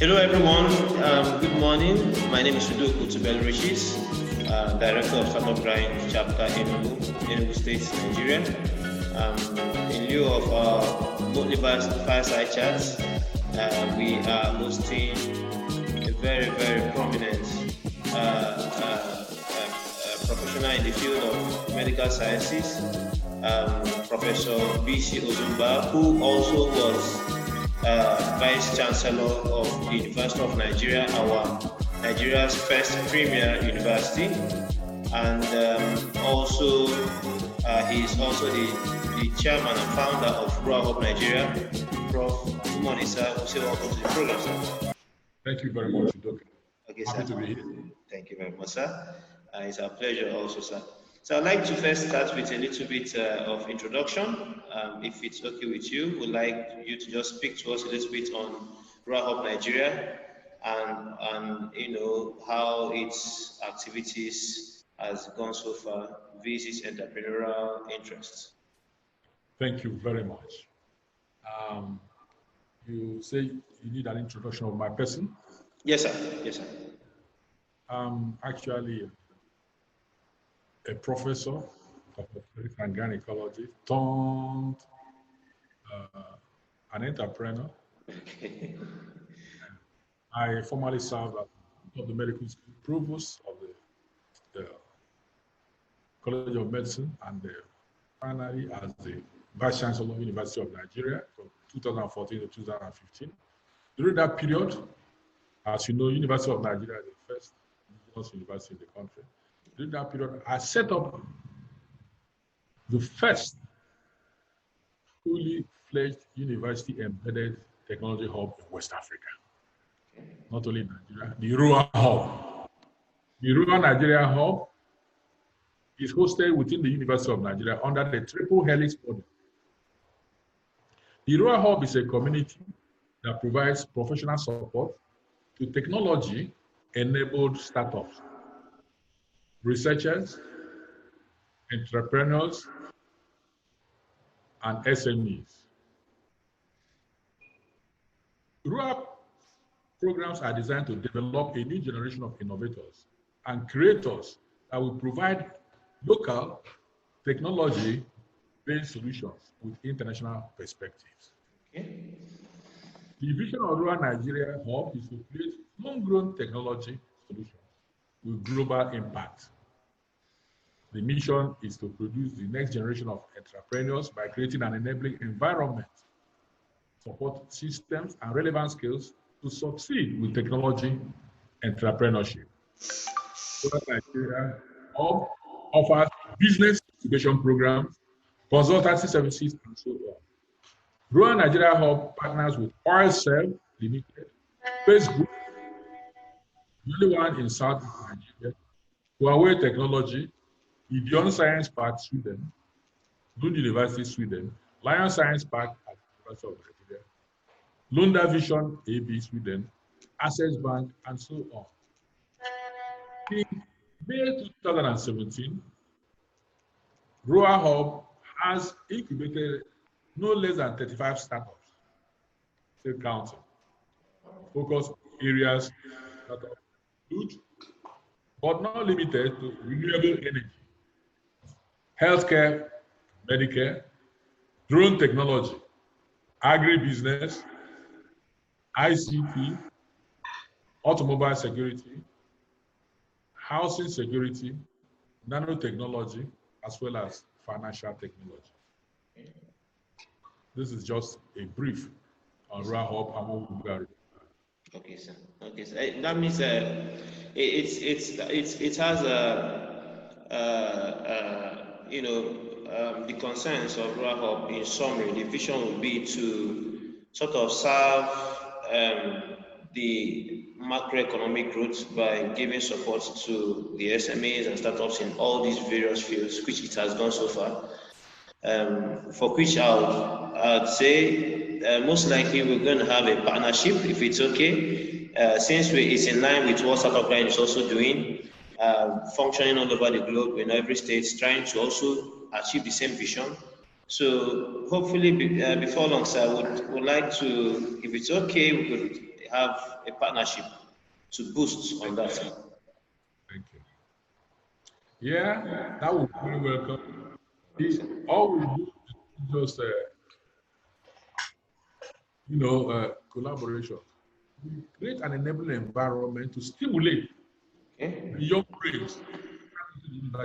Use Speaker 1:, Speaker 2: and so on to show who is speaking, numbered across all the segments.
Speaker 1: Hello, everyone. Good morning. My name is Udoku Tubel Rishis, Director of Startup Grind Chapter Enugu State, Nigeria. In lieu of our monthly fireside chats, we are hosting a very, very prominent professional in the field of medical sciences, Professor B.C. Ozumba, who also was Vice Chancellor of the University of Nigeria, Nigeria's first premier university, and also he is also the chairman and founder of Rural Hub Nigeria. Prof. Umar Issa, welcome to the program, sir.
Speaker 2: Thank you very much, Dr.
Speaker 1: Okay,
Speaker 2: Happy
Speaker 1: sir.
Speaker 2: to be here.
Speaker 1: Thank you very much, sir. It's our pleasure also, sir. So I'd like to first start with a little bit of introduction. If it's okay with you, we'd like you to just speak to us a little bit on Rural Hub Nigeria and how its activities has gone so far vis entrepreneurial interests.
Speaker 2: Thank you very much. You say you need an introduction of my person?
Speaker 1: Yes, sir. Yes, sir.
Speaker 2: I'm actually a professor of obstetrics and gynecology turned an entrepreneur. I formerly served as the medical school provost of the College of Medicine and finally as the Vice Chancellor of the University of Nigeria from 2014 to 2015. During that period, as you know, University of Nigeria is the first university in the country. During that period, I set up the first fully fledged university embedded technology hub in West Africa. Not only in Nigeria, the Rural Hub. The Rural Nigeria Hub is hosted within the University of Nigeria under the triple helix model. The Rural Hub is a community that provides professional support to technology-enabled startups, researchers, entrepreneurs, and SMEs. Rural programs are designed to develop a new generation of innovators and creators that will provide local technology-based solutions with international perspectives.
Speaker 1: Okay.
Speaker 2: The vision of Rural Nigeria Hub is to create homegrown technology solutions with global impact. The mission is to produce the next generation of entrepreneurs by creating an enabling environment, support systems and relevant skills to succeed with technology entrepreneurship. Rural Nigeria Hub offers business incubation programs, consultancy services, and so on. Rural Nigeria Hub partners with OilServe Limited, Facebook, the only one in South Nigeria, Huawei Technology, Ideon Science Park, Sweden, Lund University, Sweden, Lion Science Park at the University of Nigeria, Lunda Vision AB, Sweden, Access Bank, and so on. In May 2017, Rural Hub has incubated no less than 35 startups, still counting. Focus areas that include, but not limited to, renewable energy, healthcare, Medicare, drone technology, agribusiness, ICT, automobile security, housing security, nanotechnology, as well as financial technology. This is just a brief on Rural Hub and what we are.
Speaker 1: Okay, sir. Okay, sir. That means it has the concerns of Rural Hub. In summary, the vision would be to sort of serve the macroeconomic growth by giving support to the SMEs and startups in all these various fields, which it has done so far. For which I'd say most likely we're going to have a partnership if it's okay, since it's in line with what Startup Grind is also doing, functioning all over the globe in every state, trying to also achieve the same vision. So hopefully before long, sir, I would like to, if it's okay, we could have a partnership to boost on that.
Speaker 2: Thank you. Yeah, that would be very welcome. All we do is just, collaboration. We create an enabling environment to stimulate the young brains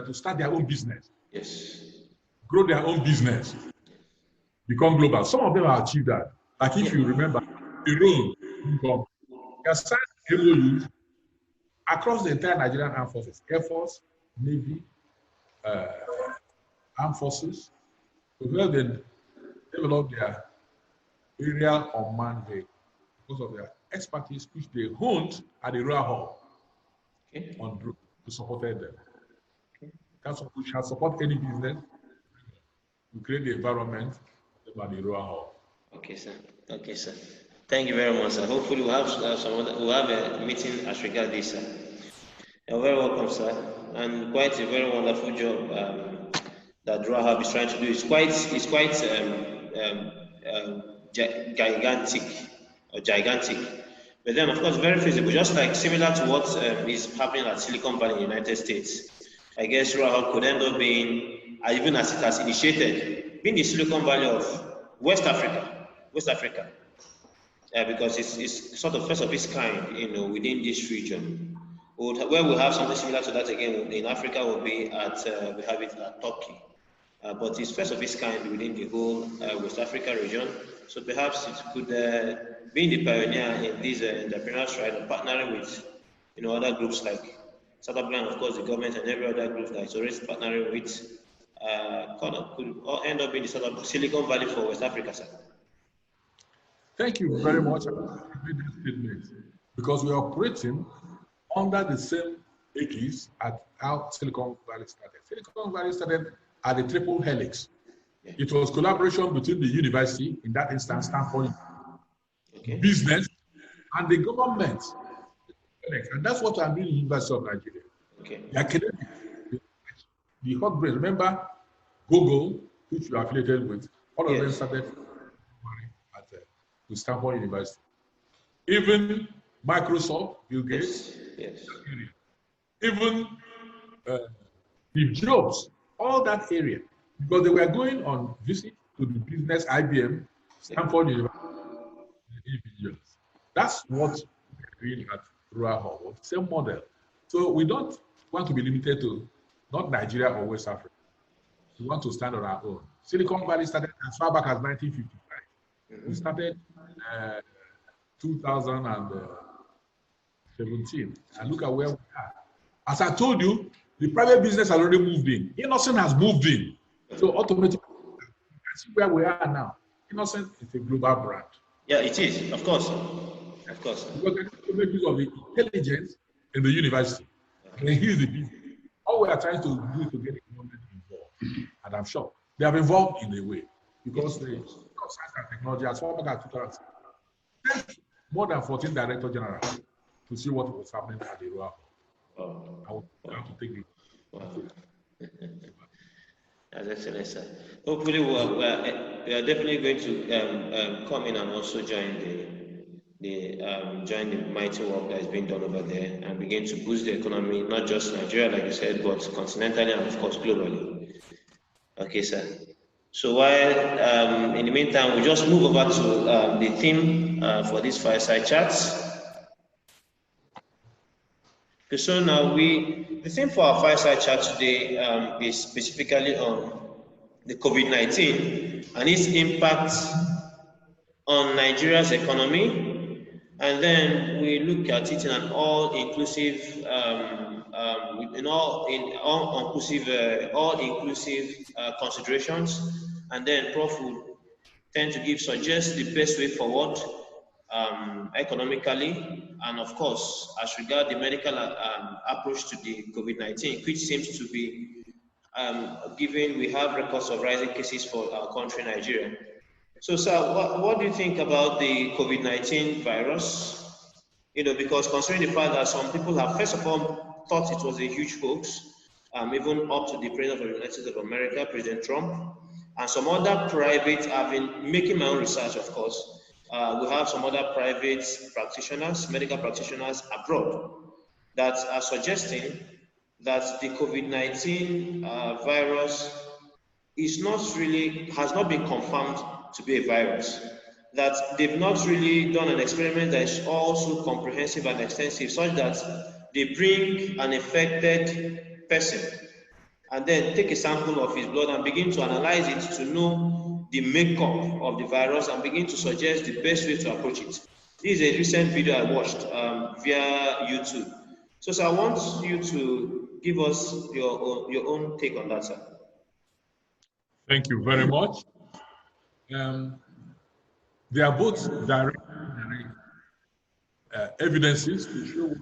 Speaker 2: to start their own business.
Speaker 1: Yes.
Speaker 2: Grow their own business. Become global. Some of them have achieved that. Like if you remember, Iran, they have signed MOUs across the entire Nigerian Armed Forces, Air Force, Navy, Armed Forces, to help them develop their aerial unmanned vehicle because of their expertise, which they honed at the Royal Hall on drone to support them. That's what we shall support any business. We create the environment at the Royal Hall.
Speaker 1: Okay, sir. Okay, sir. Thank you very much, sir. Hopefully, we'll have a meeting as regards this, sir. You're very welcome, sir. And quite a very wonderful job that DROA Hub is trying to do. It's quite gigantic. But then, of course, very feasible. Just like similar to what is happening at Silicon Valley in the United States. I guess DROA Hub could end up being, even as it has initiated, being the Silicon Valley of West Africa, because it's sort of first of its kind, within this region. Where we have something similar to that again in Africa will be we have it at Turkey, but it's first of its kind within the whole West Africa region. So perhaps it could be the pioneer in this entrepreneurial stride of partnering with, other groups like Startup Land, of course, the government and every other group that is already partnering with. Could end up being the sort of Silicon Valley for West Africa, sir.
Speaker 2: Thank you very much for that statement, because we are operating under the same aegis at how Silicon Valley started. Silicon Valley started at the triple helix. Yeah. It was collaboration between the university, in that instance, Stanford, business, and the government. And that's what I'm doing in the University of Nigeria.
Speaker 1: Okay.
Speaker 2: The academic, the hot brain. Remember, Google, which you are affiliated with, all of them started at the Stanford University. Even Microsoft, Bill Gates, even Steve Jobs, all that area, because they were going on visit to the business, IBM, Stanford University, individuals. That's what we're doing at Royal Hall, same model. So we don't want to be limited to not Nigeria or West Africa. We want to stand on our own. Silicon Valley started as far back as 1955. We started 2017. And look at where we are. As I told you, the private business has already moved in. Innocent has moved in. So automatically, you can see where we are now. Innocent is a global brand.
Speaker 1: Yeah, it is, of course. Of course.
Speaker 2: Because they make use of the intelligence in the university. And here's the business. All we are trying to do is to get the government involved. And I'm sure they have involved in a way. Because the science and technology, as far back as 2000, more than 14 director general to see what was happening at the Royal Hall. I want to take it.
Speaker 1: That's excellent, sir. Hopefully, we are definitely going to come in and also join the mighty work that is being done over there and begin to boost the economy, not just Nigeria, like you said, but continentally and of course globally. Okay, sir. So while in the meantime, we just move over to the theme for this fireside chats. Okay, so now the theme for our fireside chat today is specifically on the COVID-19 and its impact on Nigeria's economy. And then we look at it in an all-inclusive, all-inclusive considerations. And then Prof will tend to suggest the best way forward economically, and of course, as regard the medical approach to the COVID-19, which seems to be given we have records of rising cases for our country, Nigeria. So, sir, what do you think about the COVID-19 virus? Because considering the fact that some people have, first of all, thought it was a huge hoax, even up to the President of the United States of America, President Trump, and some other private, I've been making my own research, of course, we have some other private practitioners, medical practitioners abroad, that are suggesting that the COVID-19 virus has not been confirmed to be a virus. That they've not really done an experiment that is also comprehensive and extensive, such that they bring an infected person and then take a sample of his blood and begin to analyze it to know the makeup of the virus and begin to suggest the best way to approach it. This is a recent video I watched via YouTube. So, sir, I want you to give us your own take on that, sir.
Speaker 2: Thank you very much. They are both direct evidences to show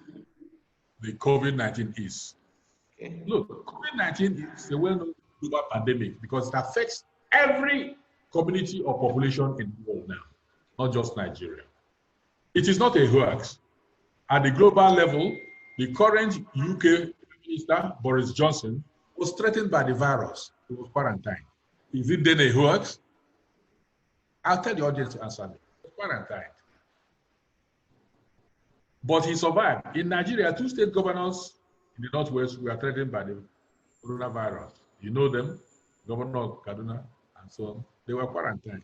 Speaker 2: the COVID-19 is. Okay. Look, COVID-19 is a well-known global pandemic because it affects every community or population in the world now, not just Nigeria. It is not a hoax. At the global level, the current UK Minister, Boris Johnson, was threatened by the virus. He was quarantined. Is it then a hoax? I'll tell the audience to answer me. He was quarantined. But he survived. In Nigeria, 2 state governors in the Northwest were threatened by the coronavirus. You know them, Governor of Kaduna and so on. They were quarantined.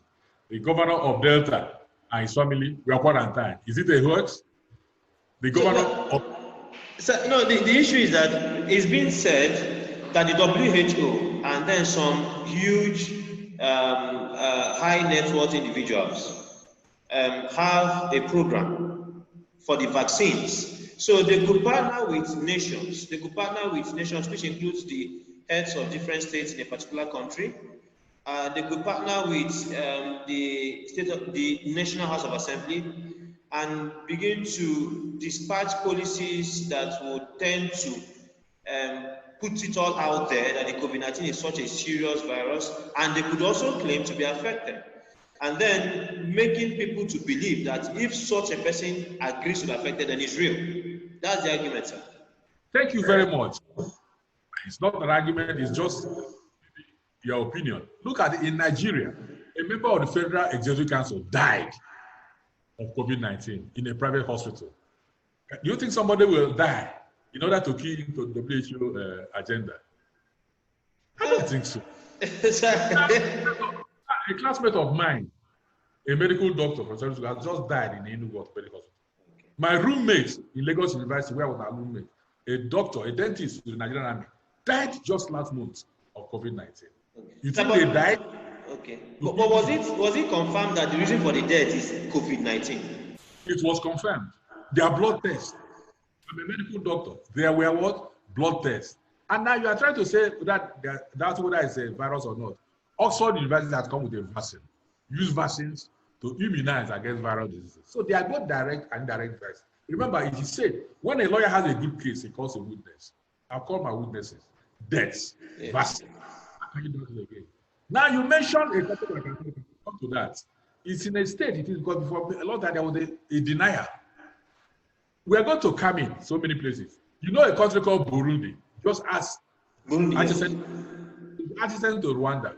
Speaker 2: The governor of Delta and his family were quarantined. Is it a hoax? The governor of...
Speaker 1: No, the issue is that it's been said that the WHO and then some huge high net worth individuals have a program for the vaccines. So they could partner with nations. They could partner with nations, which includes the heads of different states in a particular country. They could partner with the National House of Assembly and begin to dispatch policies that would tend to put it all out there that the COVID-19 is such a serious virus, and they could also claim to be affected. And then making people to believe that if such a person agrees to be affected, then it's real. That's the argument, sir.
Speaker 2: Thank you very much. It's not an argument, it's just your opinion. Look at it in Nigeria. A member of the Federal Executive Council died of COVID-19 in a private hospital. Do you think somebody will die in order to key into the WHO agenda? I don't think so. A classmate of mine, a medical doctor from San Francisco, has just died in the Enugu Medical Hospital. My roommate in Lagos University, where I was my roommate, a doctor, a dentist in the Nigerian Army, died just last month of COVID-19. Okay. You think they died?
Speaker 1: Okay. But was it confirmed that the reason for the death is COVID-19? It
Speaker 2: was confirmed. Their blood tests. I'm a medical doctor. There were what? Blood tests. And now you are trying to say that that's whether it's a virus or not. Oxford University has come with a vaccine. Use vaccines to immunize against viral diseases. So they are both direct and indirect vaccines. Remember, it is said, when a lawyer has a good case, he calls a witness. I'll call my witnesses. Deaths, yes. Vaccine. How can you do it again? Now you mentioned a topic I can come to that. It's in a state, it is because before a lot that there was a denial. We are going to come in so many places. You know a country called Burundi. Just ask. Burundi. Adjacent to Rwanda.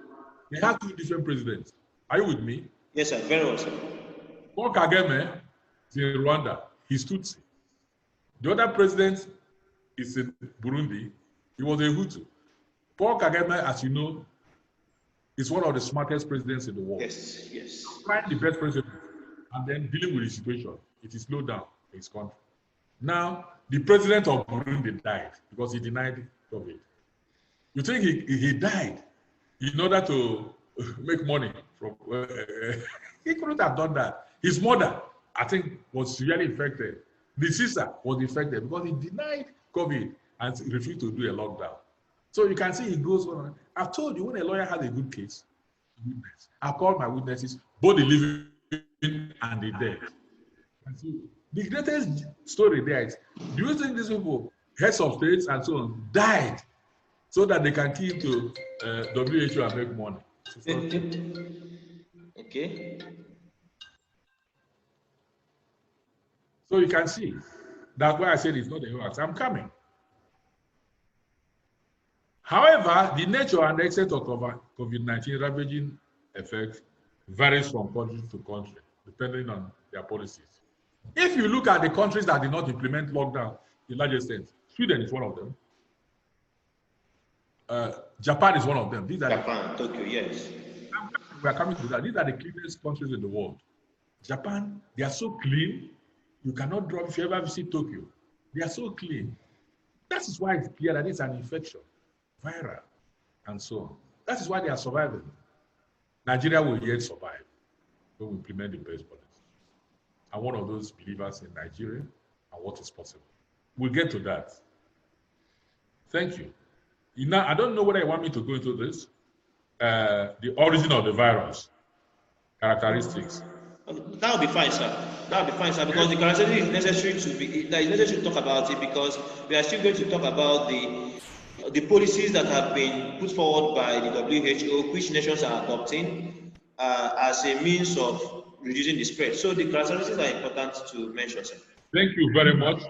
Speaker 2: They have 2 different presidents. Are you with me?
Speaker 1: Yes, sir. Very well, sir.
Speaker 2: Paul Kagame is in Rwanda. He's Tutsi. The other president is in Burundi. He was a Hutu. Paul Kagame, as you know, is one of the smartest presidents in the world.
Speaker 1: Yes, yes.
Speaker 2: Find the best president and then dealing with the situation. It is slowed down his country. Now, the president of Burundi died because he denied COVID. You think he died in order to make money from... he couldn't have done that. His mother, I think, was severely infected. The sister was infected because he denied COVID and refused to do a lockdown. So you can see he goes on. I've told you, when a lawyer has a good case, I've called my witnesses, both the living and the dead. And so the greatest story there is, do you think these people, heads of states and so on, died so that they can key to WHO and make money?
Speaker 1: Okay.
Speaker 2: So you can see, that's why I said it's not a hoax. I'm coming. However, the nature and the extent of COVID-19 ravaging effect varies from country to country. depending on their policies. If you look at the countries that did not implement lockdown in large extent, Sweden is one of them. Japan is one of them. These are
Speaker 1: Japan, Tokyo, yes.
Speaker 2: We are coming to that. These are the cleanest countries in the world. Japan, they are so clean. You cannot drop if you ever visit Tokyo. They are so clean. That is why it's clear that it's an infection, viral, and so on. That is why they are surviving. Nigeria will yet survive when we implement the best policy. I'm one of those believers in Nigeria and what is possible. We'll get to that. Thank you. Now, I don't know whether you want me to go into this. The origin of the virus, characteristics.
Speaker 1: That will be fine, sir. That will be fine, sir, because the characteristic is necessary to talk about it, because we are still going to talk about the policies that have been put forward by the WHO, which nations are adopting as a means of reducing the spread. So the characteristics are important to mention, sir.
Speaker 2: Thank you very much.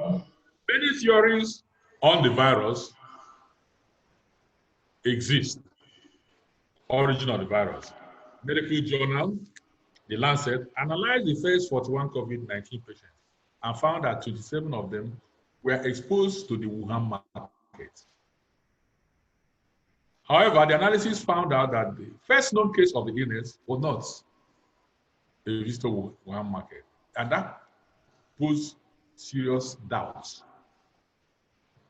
Speaker 2: Many theories on the virus exist. Origin of the virus. Medical journal, The Lancet, analyzed the first 41 COVID-19 patients and found that 27 of them were exposed to the Wuhan market. However, the analysis found out that the first known case of the illness was not a visitor to Wuhan market, and that posed serious doubts.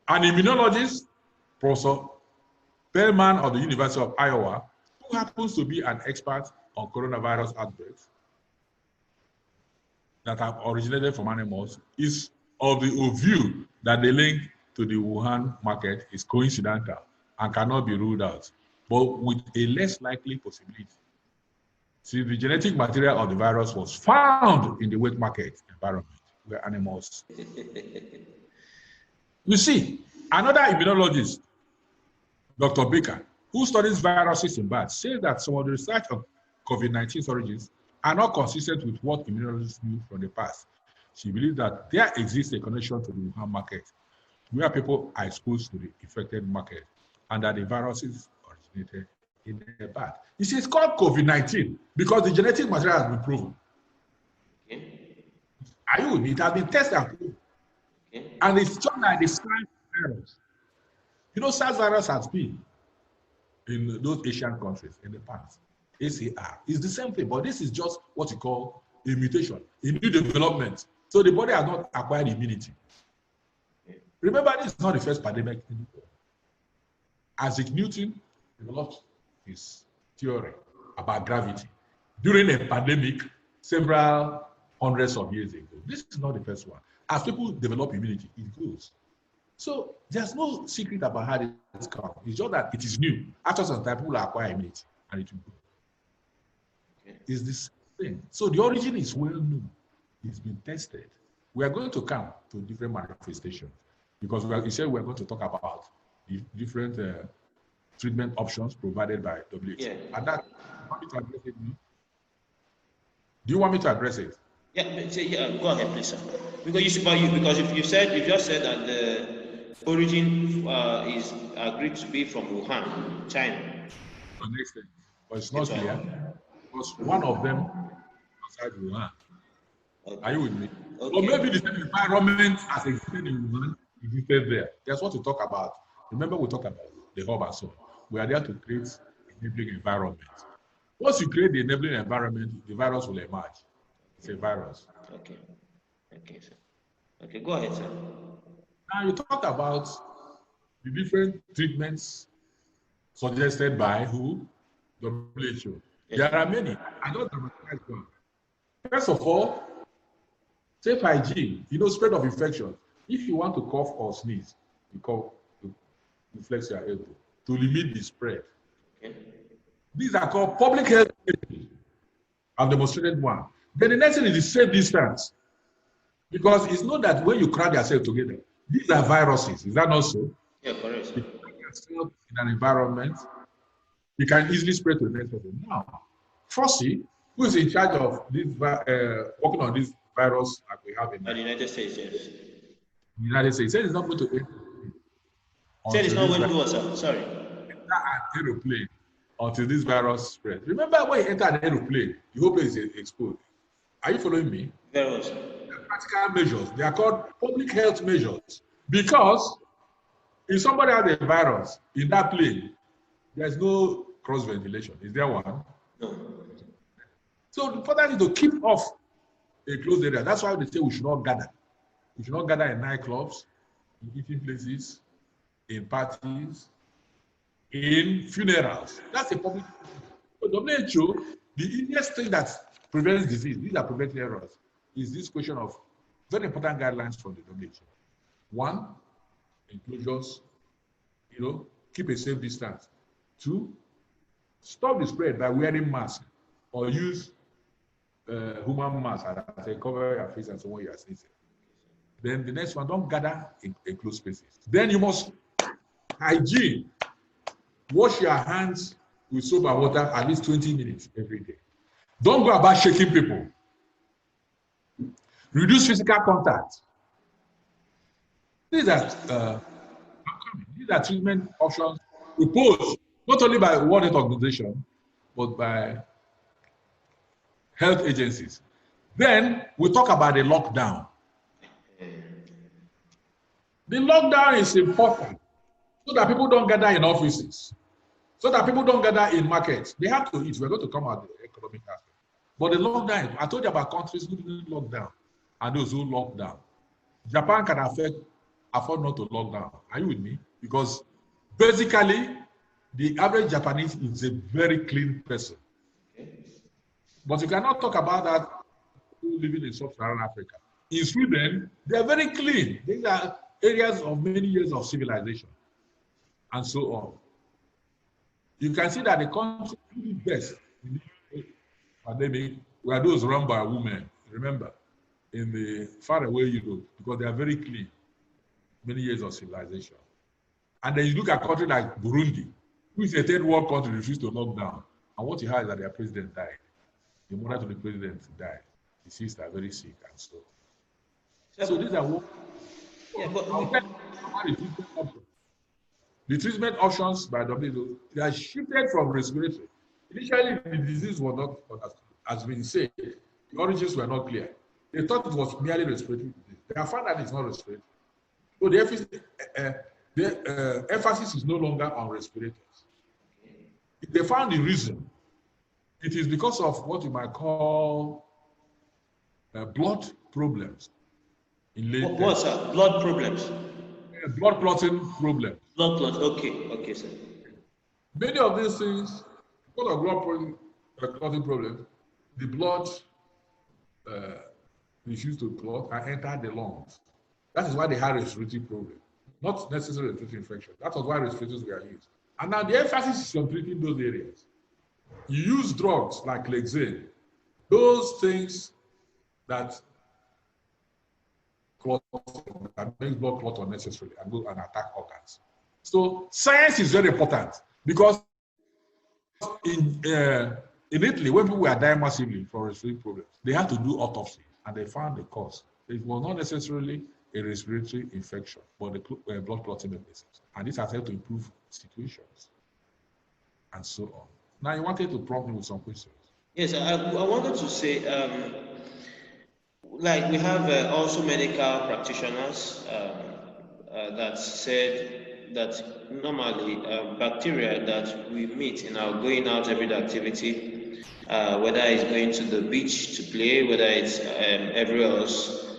Speaker 2: An immunologist, Professor Bellman of the University of Iowa, who happens to be an expert on coronavirus outbreaks that have originated from animals, is of the view that the link to the Wuhan market is coincidental and cannot be ruled out, but with a less likely possibility. See, the genetic material of the virus was found in the wet market environment where animals. You see, another immunologist, Dr. Baker, who studies viruses in bats, says that some of the research of COVID-19's origins are not consistent with what immunologists knew from the past. She believes that there exists a connection to the Wuhan market, where people are exposed to the infected market, and that the viruses originated in a bat. You see, it's called COVID-19 because the genetic material has been proven.
Speaker 1: Okay.
Speaker 2: Are you with me? It has been tested and proven. Okay. And it's just like the SARS virus. You know, SARS virus has been in those Asian countries in the past. ACR. It's the same thing, but this is just what you call a mutation, a new development. So the body has not acquired immunity. Remember, this is not the first pandemic in the world. Isaac Newton developed his theory about gravity during a pandemic several hundreds of years ago. This is not the first one. As people develop immunity, it grows. So there's no secret about how this comes. It's just that it is new. After some time, people acquire immunity and it will grow. It's this thing. So the origin is well known. It's been tested. We are going to come to different manifestations because you said we're going to talk about the different treatment options provided by WHO.
Speaker 1: Yeah.
Speaker 2: And that, do you want me to address it?
Speaker 1: Yeah, go ahead, please, sir. Because you just said that the origin is agreed to be from Wuhan, China.
Speaker 2: The next thing, but it's not clear. Because one of them outside Wuhan. Okay. Are you with me? Okay. Or maybe the same environment as existed in Wuhan existed there. That's what we talk about. Remember, we talked about the hub and so on. We are there to create enabling environment. Once you create the enabling environment, the virus will emerge. It's a virus.
Speaker 1: Okay. Okay, sir. Okay, go ahead, sir.
Speaker 2: Now you talk about the different treatments suggested by who? WHO. There are many. I don't dramatize one. First of all, safe hygiene. You know, spread of infection. If you want to cough or sneeze, you flex your elbow to limit the spread. Okay. These are called public health. I've demonstrated one. Then the next thing is the safe distance. Because it's not that when you crowd yourself together, these are viruses. Is that not so?
Speaker 1: Yeah, correct.
Speaker 2: If you crowd yourself in an environment, you can easily spread to the next person. Now, Fauci, who is in charge of this, working on this virus that we have in
Speaker 1: the United States, yes.
Speaker 2: The United States said it's not going to enter.
Speaker 1: Said it's not going to do what, sir? Sorry.
Speaker 2: Enter an aeroplane until this virus spreads. Remember when you enter an aeroplane, the whole place is exposed. Are you following me?
Speaker 1: Very well, sir.
Speaker 2: Practical measures. They are called public health measures. Because if somebody has a virus in that plane, there's no cross ventilation. Is there one?
Speaker 1: No.
Speaker 2: So the important is to keep off a closed area. That's why they say we should not gather. We should not gather in nightclubs, in eating places, in parties, in funerals. That's a public. So WHO, the easiest thing that prevents disease, these are preventive errors, is this question of very important guidelines from the WHO. One, enclosures, keep a safe distance. Two, stop the spread by wearing masks or use human mask as a cover your face and so on you are sneezing. Then the next one, don't gather in closed spaces. Then you must hygiene. Wash your hands with soap and water at least 20 minutes every day. Don't go about shaking people. Reduce physical contact. These are treatment options proposed not only by World Health Organization, but by health agencies. Then we talk about the lockdown. The lockdown is important so that people don't gather in offices, so that people don't gather in markets. They have to eat. We're going to come out the economic aspect. But the lockdown, I told you about countries who didn't lock down and those who locked down. Japan can afford not to lock down. Are you with me? Because basically, the average Japanese is a very clean person. But you cannot talk about that living in sub-Saharan Africa. In Sweden, they are very clean. These are areas of many years of civilization, and so on. You can see that the country really best in the pandemic were those run by women, remember, in the faraway Europe, because they are very clean, many years of civilization. And then you look at a country like Burundi, who is a third world country, refused to lock down. And what you have is that their president died. The mother to the president died. The sister very sick and so on. So these are what. Yeah, but the treatment options by WHO, they are shifted from respiratory. Initially, the disease was not understood. As been said, the origins were not clear. They thought it was merely respiratory disease. They have found that it's not respiratory. So the emphasis is no longer on respirators. If they found the reason, it is because of what you might call blood problems.
Speaker 1: What's that? Blood problems?
Speaker 2: Blood clotting problems.
Speaker 1: Blood clot, okay, sir.
Speaker 2: Many of these things, because of blood clotting problems, the blood refused to clot and enter the lungs. That is why they had respiratory problem, not necessarily respiratory infection. That was why respirators were used. And now the emphasis is on treating those areas. You use drugs like Lexane, those things that makes blood clot unnecessarily and go and attack organs. So science is very important because in Italy, when people were dying massively from respiratory problems, they had to do autopsy and they found the cause. It was not necessarily a respiratory infection, but the blood clotting mechanisms. And this has helped to improve situations and so on. Now, you wanted to prompt me with some questions.
Speaker 1: Yes, I wanted to say, like we have also medical practitioners that said that normally bacteria that we meet in our going out everyday activity, whether it's going to the beach to play, whether it's everywhere else,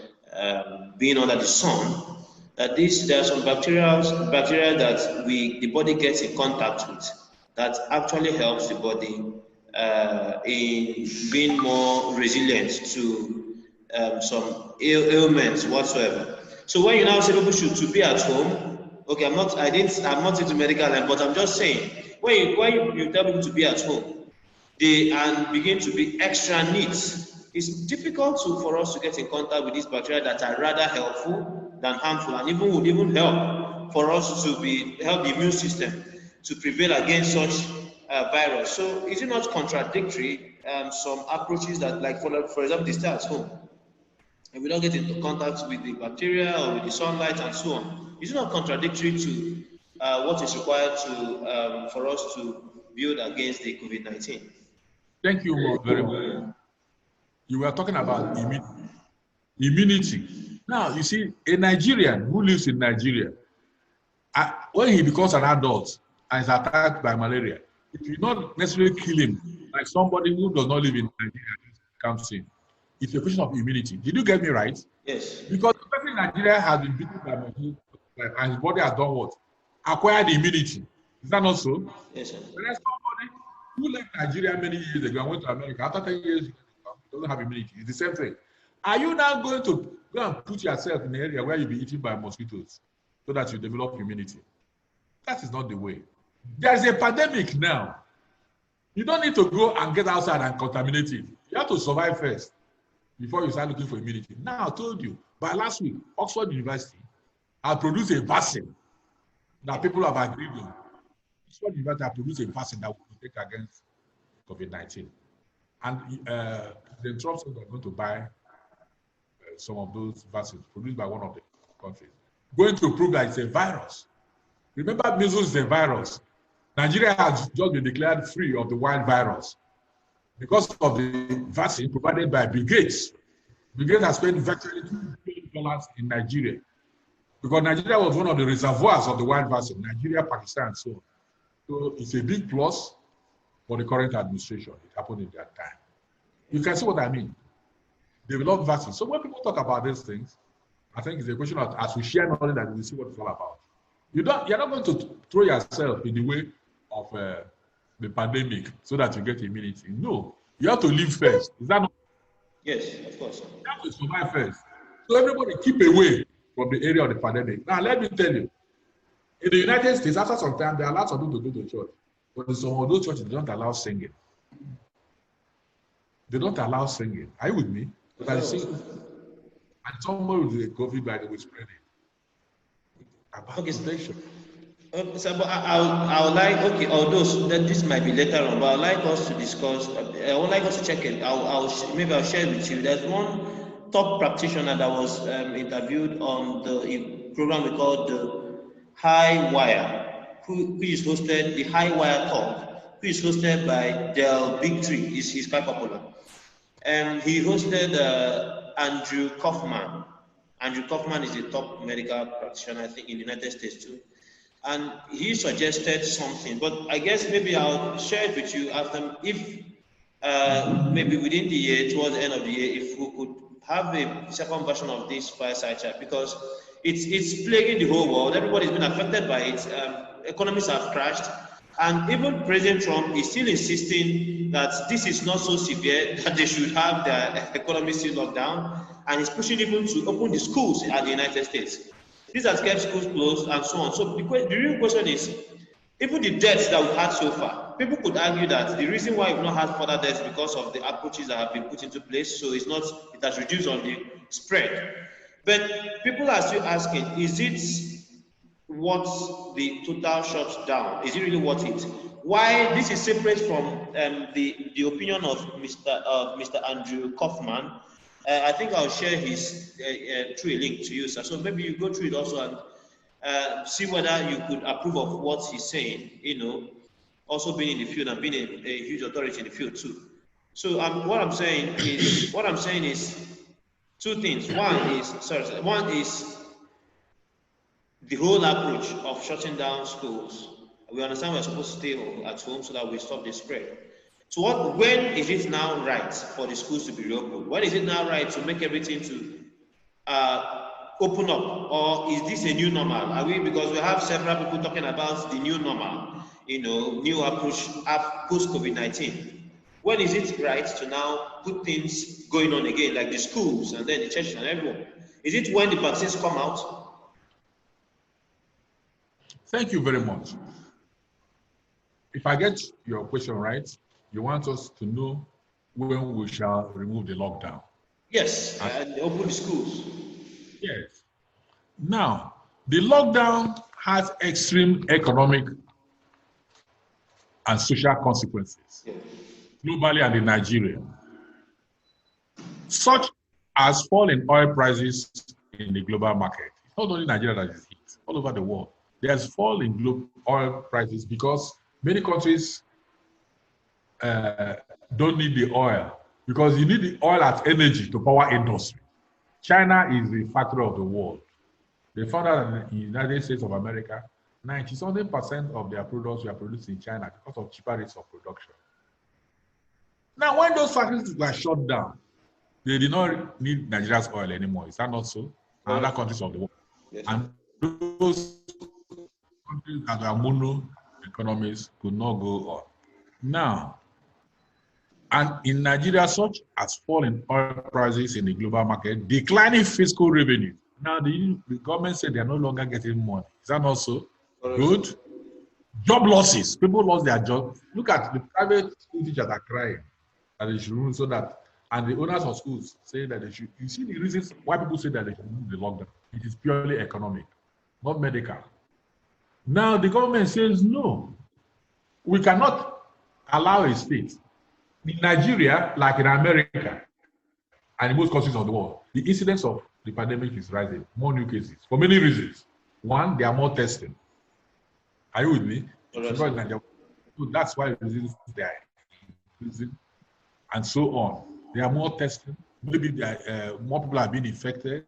Speaker 1: being under the sun, that there are some bacteria that the body gets in contact with that actually helps the body in being more resilient to some ailments whatsoever. So when you now say people should be at home, okay, I'm not into medical line, but I'm just saying when you tell people to be at home, and begin to be extra neat, it's difficult for us to get in contact with these bacteria that are rather helpful than harmful, and would even help for us to help the immune system to prevail against such virus. So is it not contradictory? Some approaches that, like for example, they stay at home, and we don't get into contact with the bacteria or with the sunlight and so on. Is it not contradictory to what is required for us to build against the COVID-19?
Speaker 2: Thank you very much. You were talking about immunity. Now, you see, a Nigerian who lives in Nigeria, when he becomes an adult and is attacked by malaria, it will not necessarily kill him like somebody who does not live in Nigeria comes in. It's a question of immunity. Did you get me right?
Speaker 1: Yes.
Speaker 2: Because the person in Nigeria has been beaten by mosquito and his body has done what? Acquired immunity. Is that not so?
Speaker 1: Yes, sir.
Speaker 2: Whereas somebody who left Nigeria many years ago and went to America, after 10 years, he doesn't have immunity. It's the same thing. Are you now going to go and put yourself in an area where you'll be eaten by mosquitoes so that you develop immunity? That is not the way. There's a pandemic now. You don't need to go and get outside and contaminate it. You have to survive first before you start looking for immunity. Now, I told you, by last week, Oxford University has produced a vaccine that people have agreed on. Oxford University has produced a vaccine that will protect against COVID-19. And the Trump said they're going to buy some of those vaccines produced by one of the countries, going to prove that it's a virus. Remember, measles is a virus. Nigeria has just been declared free of the wild virus because of the vaccine provided by Bill Gates. Bill Gates has spent virtually $2 billion in Nigeria because Nigeria was one of the reservoirs of the wild vaccine, Nigeria, Pakistan, so on. So it's a big plus for the current administration. It happened in that time. You can see what I mean. Develop vaccines. So when people talk about these things, I think it's a question of, as we share knowledge, that we see what it's all about. You're not going to throw yourself in the way of the pandemic so that you get immunity. No, you have to live first. Is that not?
Speaker 1: Yes, of course.
Speaker 2: You have to survive first. So everybody keep away from the area of the pandemic. Now, let me tell you, in the United States, after some time, there are lots of people to go to church. But in some of those churches, they don't allow singing. They don't allow singing. Are you with me? But I sing, and somebody with the COVID by the way spreading.
Speaker 1: Okay, so but I would like, okay, although that this might be later on, but I would like us to discuss, I would like us to check it. Maybe I'll share with you. There's one top practitioner that was interviewed on the program we call the High Wire, who is hosted, the High Wire Talk, who is hosted by Del Bigtree. He's quite popular. And he hosted Andrew Kaufman. Andrew Kaufman is a top medical practitioner, I think, in the United States too. And he suggested something, but I guess maybe I'll share it with you after, if maybe within the year, towards the end of the year, if we could have a second version of this fireside chat, because it's plaguing the whole world. Everybody's been affected by it. Economies have crashed. And even President Trump is still insisting that this is not so severe, that they should have their economy still locked down. And he's pushing even to open the schools at the United States. This has kept schools closed and so on. So the real question is, even the deaths that we've had so far, people could argue that the reason why we've not had further deaths is because of the approaches that have been put into place. So it has reduced on the spread. But people are still asking, is it worth the total shutdown? Is it really worth it? Why this is separate from the opinion of Mr. Andrew Kaufman. I think I'll share his through a link to you, sir. So maybe you go through it also and see whether you could approve of what he's saying. You know, also being in the field and being a huge authority in the field too. So what I'm saying is two things. One is the whole approach of shutting down schools. We understand we're supposed to stay at home so that we stop the spread. So when is it now right for the schools to be reopened? When is it now right to make everything to open up? Or is this a new normal? Because we have several people talking about the new normal, new approach post-COVID-19. When is it right to now put things going on again, like the schools and then the churches and everyone? Is it when the vaccines come out?
Speaker 2: Thank you very much. If I get your question right, you want us to know when we shall remove the lockdown.
Speaker 1: Yes, and open the schools.
Speaker 2: Yes. Now, the lockdown has extreme economic and social consequences, globally and in Nigeria, such as fall in oil prices in the global market. It's not only Nigeria that is hit, all over the world. There's fall in global oil prices because many countries don't need the oil because you need the oil as energy to power industry. China is the factory of the world. They found out that in the United States of America, 97% of their products were produced in China because of cheaper rates of production. Now, when those factories were shut down, they did not need Nigeria's oil anymore. Is that not so? And other countries of the world.
Speaker 1: Yes.
Speaker 2: And those countries that are mono economies could not go on. Now, and in Nigeria, such as fall in oil prices in the global market, declining fiscal revenue. Now, the government said they are no longer getting money. Is that not so? Good. Job losses. People lost their job. Look at the private school teachers are crying that they should rule so that, and the owners of schools say that they should. You see the reasons why people say that they should remove the lockdown. It is purely economic, not medical. Now, the government says no. We cannot allow a state. In Nigeria, like in America, and in most countries of the world, the incidence of the pandemic is rising, more new cases, for many reasons. One, they are more testing. Are you with me? So that's why they are increasing, and so on. They are more testing. Maybe more people are being infected,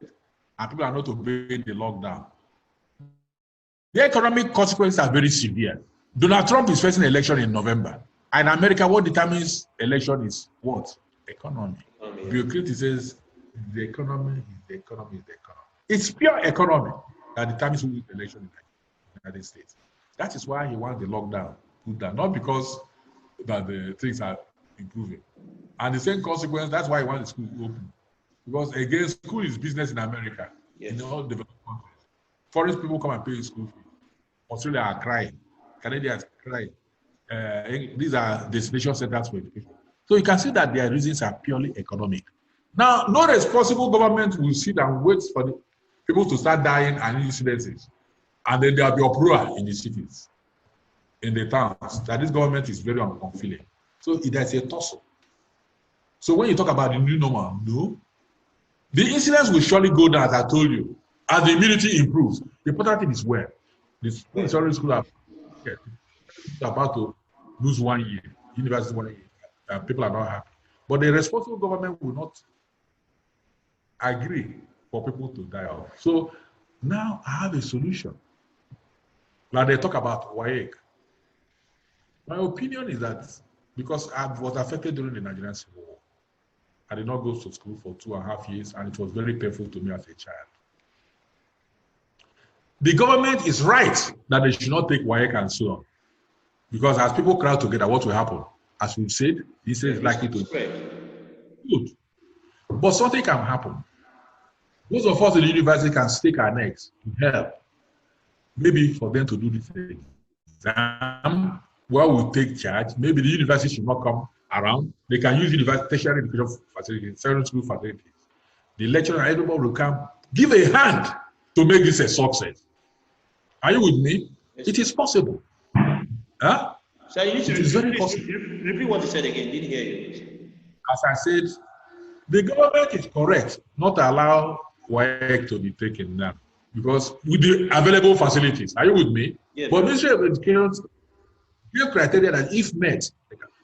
Speaker 2: and people are not obeying the lockdown. The economic consequences are very severe. Donald Trump is facing an election in November. And in America, what determines election is what? Economy. Bill Clinton says the economy is the economy is the economy. It's pure economy that determines who wins the election in the United States. That is why he wants the lockdown put down, not because that the things are improving. And the same consequence, that's why he wants the school open. Because again, school is business in America, in all developed countries. Foreign people come and pay school fees. Australia are crying. Canadians are crying. These are destination centers for education. So you can see that their reasons are purely economic. Now, no responsible government will sit and wait for the people to start dying and incidences. And then there will be uproar in the cities, in the towns, that this government is very unfeeling. So there's a tussle. So when you talk about the new normal, no. The incidence will surely go down, as I told you, as the immunity improves. The important thing is where. The school are about to lose 1 year, university 1 year. People are not happy. But the responsible government will not agree for people to die off. So now I have a solution. Now they talk about WAEC. My opinion is that because I was affected during the Nigerian Civil War, I did not go to school for 2.5 years, and it was very painful to me as a child. The government is right that they should not take WAEC and so on. Because as people crowd together, what will happen? As we've said, this is likely to good. But something can happen. Those of us in the university can stake our necks to help. Maybe for them to do this exam, where we take charge. Maybe the university should not come around. They can use tertiary education facilities, secondary school facilities. The lecturer and everybody will come, give a hand to make this a success. Are you with me?
Speaker 1: Yes.
Speaker 2: It is possible. Huh?
Speaker 1: So you need to
Speaker 2: repeat
Speaker 1: what you said again. Didn't hear you.
Speaker 2: As I said, the government is correct not to allow WAEC to be taken now because with the available facilities. Are you with me?
Speaker 1: Yes.
Speaker 2: But Ministry of Education give criteria that if met,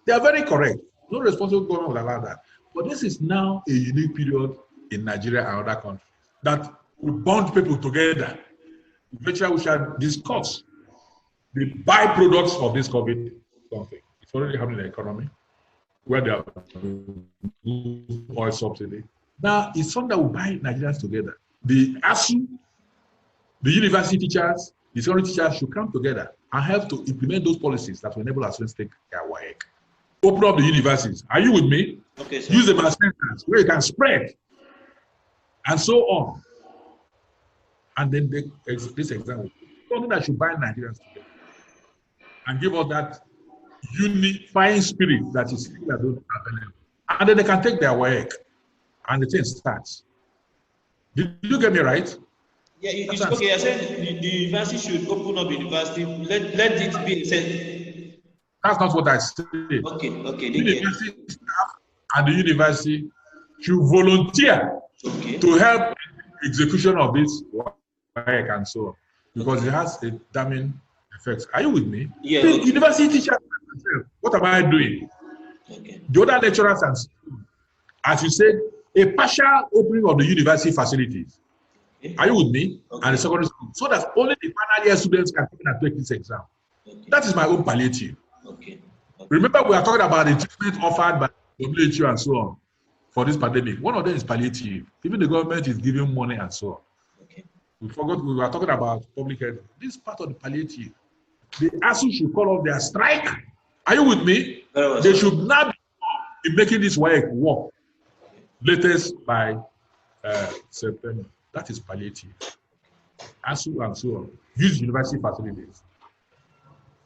Speaker 2: they are very correct. No responsible government will allow that. But this is now a unique period in Nigeria and other countries that will bond people together. Eventually, we shall discuss the byproducts of this COVID something. It's already happening in the economy, where they are oil subsidy. Now, it's something that will bind Nigerians together. The ASU, the university teachers, the secondary teachers should come together and help to implement those policies that will enable our students to take their WAEC. Open up the universities. Are you with me?
Speaker 1: Okay, sir.
Speaker 2: Use them as centers where you can spread, and so on. And then this example, something that should bind Nigerians together and give us that unifying spirit that is still available. And then they can take their WAEC and the thing starts. Did you get me right?
Speaker 1: Yeah, it's okay. I said the university should open up university. Let it be said.
Speaker 2: That's not what I said.
Speaker 1: Okay.
Speaker 2: The university staff and the university should volunteer to help execution of this WAEC and so on. Because it has a damning effects. Are you with me?
Speaker 1: Yeah.
Speaker 2: The university teachers, what am I doing?
Speaker 1: Okay.
Speaker 2: The other lecturers and as you said, a partial opening of the university facilities.
Speaker 1: Okay.
Speaker 2: Are you with me?
Speaker 1: Okay.
Speaker 2: And the secondary school, so that only the final year students can come and take this exam.
Speaker 1: Okay.
Speaker 2: That is my own palliative.
Speaker 1: Okay.
Speaker 2: Remember, we are talking about the treatment offered by WHO and so on for this pandemic. One of them is palliative. Even the government is giving money and so on.
Speaker 1: Okay.
Speaker 2: We forgot we were talking about public health. This is part of the palliative. The ASU should call off their strike. Are you with me? They should not be making this work latest by September. That is palliative. ASU and so on. Use university facilities.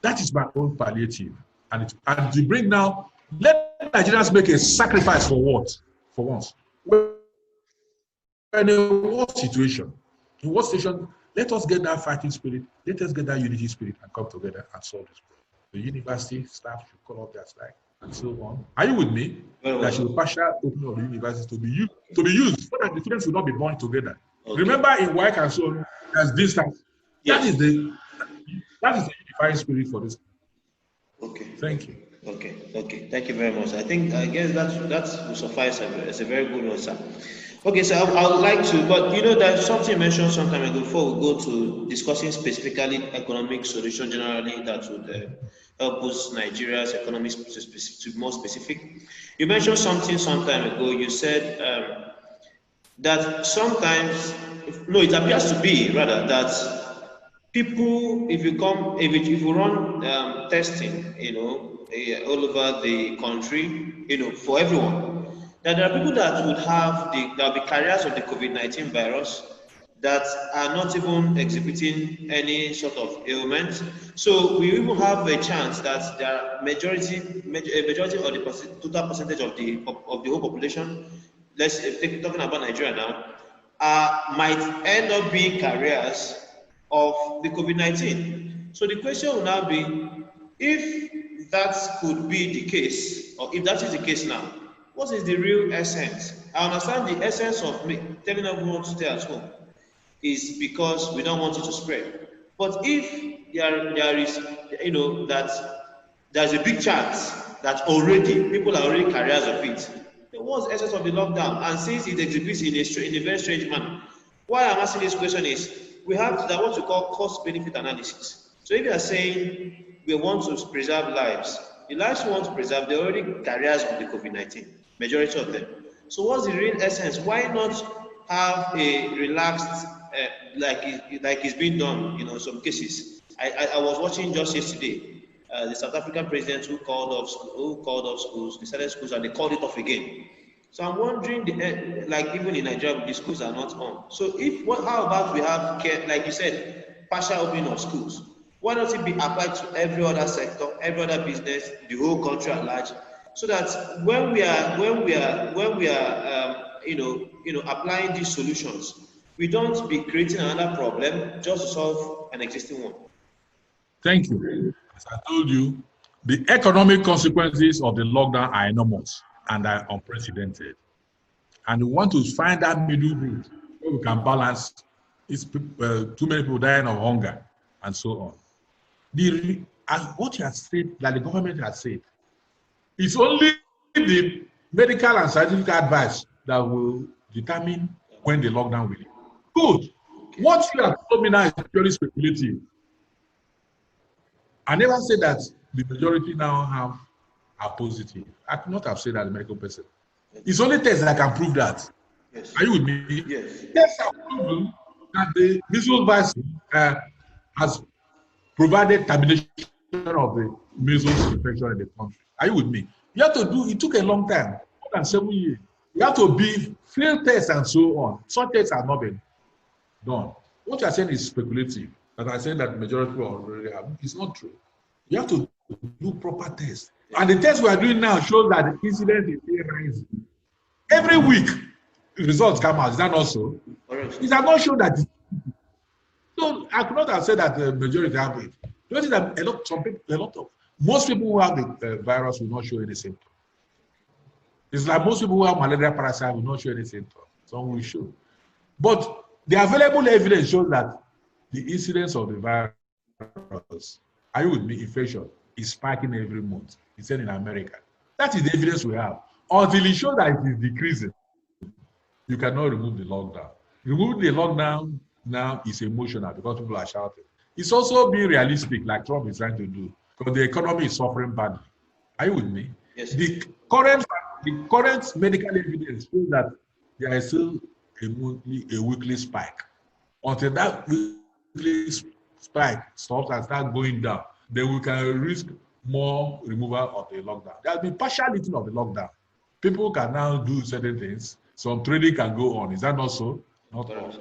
Speaker 2: That is my own palliative. And to bring now, let Nigerians make a sacrifice for what? For once. We're in a war situation. In what situation? Let us get that fighting spirit. Let us get that unity spirit and come together and solve this problem. The university staff should call off their strike and so on. Are you with me? That should partial opening of the university to be used so that the students will not be born together. Okay. Remember in WAEC and so on, there's distance. Yes. That is the unifying spirit for this.
Speaker 1: Okay.
Speaker 2: Thank you.
Speaker 1: Okay. Okay. Thank you very much. I guess that will suffice. It's a very good one, sir. Okay, so I would like to, but you know, there's something you mentioned some time ago before we go to discussing specifically economic solution generally that would help boost Nigeria's economy to be more specific. You mentioned something some time ago. You said that sometimes, it appears to be rather that people, if you run testing, all over the country, for everyone, that there are people that would there'll be carriers of the COVID-19 virus that are not even exhibiting any sort of ailment. So we even have a chance that the majority of the total percentage of the whole population, talking about Nigeria now, might end up being carriers of the COVID-19. So the question will now be, if that could be the case, or if that is the case now, what is the real essence? I understand the essence of telling everyone to stay at home is because we don't want it to spread. But if there is, that there's a big chance that already people are already carriers of it, then what's the essence of the lockdown? And since it exhibits in a very strange manner, why I'm asking this question is we have what we call cost-benefit analysis. So if you are saying we want to preserve lives, the lives we want to preserve, they're already carriers of the COVID-19. Majority of them. So what's the real essence? Why not have a relaxed, like it's been done, in some cases? I was watching just yesterday, the South African president who called off schools, they started schools and they called it off again. So I'm wondering, like even in Nigeria, the schools are not on. So how about we have, like you said, partial opening of schools? Why not it be applied to every other sector, every other business, the whole country at large? So that when we are applying these solutions, we don't be creating another problem just to solve an existing one.
Speaker 2: Thank you. As I told you, the economic consequences of the lockdown are enormous and are unprecedented. And we want to find that middle route where we can balance too many people dying of hunger and so on. What you have said, like the government has said, it's only the medical and scientific advice that will determine when the lockdown will end. Good. What you have told me now is purely speculative. I never said that the majority now are positive. I could not have said that the medical person. It's only tests that can prove that. Yes. Are you with me?
Speaker 1: Yes.
Speaker 2: Tests have proven that the measles vaccine has provided termination of the measles infection in the country. Are you with me? You have to it took a long time, more than 7 years. You have to be field tests and so on. Some tests have not been done. What you are saying is speculative. That I saying that the majority already have. It's not true. You have to do proper tests. And the tests we are doing now shows that the incidence is rising. Every week, the results come out. Is that not so? It has not shown that. So I could not have said that the majority have it. Notice that most people who have the virus will not show any symptom. It's like most people who have malaria parasite will not show any symptom. Some will show. But the available evidence shows that the incidence of the virus, are you with me, infection, is spiking every month. It's said in America. That is the evidence we have. Until it shows that it is decreasing, you cannot remove the lockdown. Removing the lockdown now is emotional because people are shouting. It's also being realistic, like Trump is trying to do, because the economy is suffering badly. Are you with me?
Speaker 1: Yes.
Speaker 2: The current medical evidence shows that there is still a weekly spike. Until that weekly spike stops and starts going down, then we can risk more removal of the lockdown. There will be partial lifting of the lockdown. People can now do certain things. Some trading can go on. Is that not so? Not all.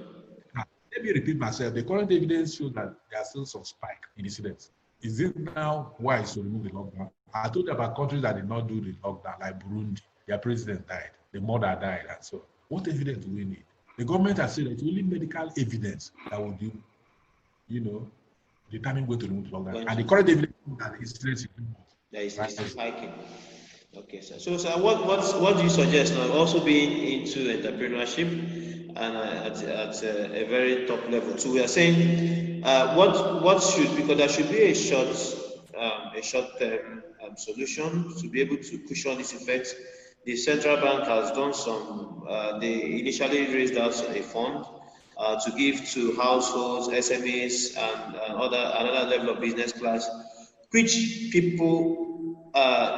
Speaker 2: Now, let me repeat myself. The current evidence shows that there are still some spike in incidents. Is it now wise to remove the lockdown? I told you about countries that did not do the lockdown, like Burundi. Their president died, the mother died, and so. What evidence do we need? The government has said it's only medical evidence that will do, determine where to remove the lockdown. And the current evidence that incidents
Speaker 1: is spiking. Okay, sir. So, sir, what do you suggest now? Also being into entrepreneurship and at a very top level too. We are saying what should, because there should be a short-term solution to be able to cushion this effect. The central bank has done some. They initially raised out a fund to give to households, SMEs, and another level of business class, which people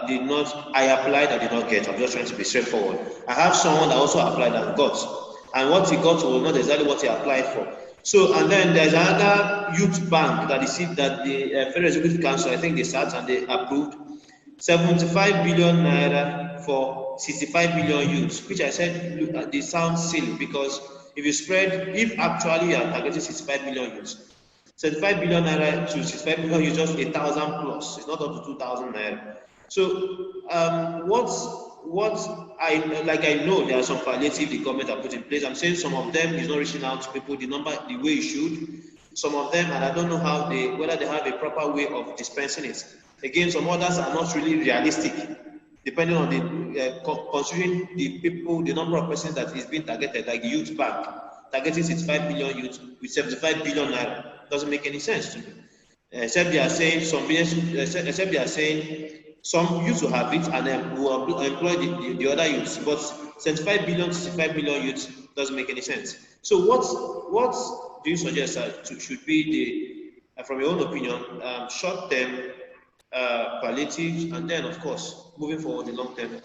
Speaker 1: did not. I applied, I did not get. I'm just trying to be straightforward. I have someone that also applied and got, and what he got was not exactly what he applied for. So, and then there's another youth bank that the Federal Executive Council, I think they sat and they approved 75 billion naira for 65 million youths, which I said, look, they sound silly, because if actually you are targeting 65 million youths, 75 billion naira to 65 million youths, just 1,000 plus, it's not up to 2,000 naira. So, I know there are some palliative the government have put in place. I'm saying some of them is not reaching out to people the way it should. Some of them, and I don't know whether they have a proper way of dispensing it. Again, some others are not really realistic, depending on considering the people, the number of persons that is being targeted, like the youth bank, targeting 65 million youths with 75 billion naira doesn't make any sense to me. Except they are saying some youths will have it and then will employ the other youths, but 75 billion, 65 million youths doesn't make any sense. So what do you suggest should be from your own opinion, short-term palliatives, and then of course moving forward the long-term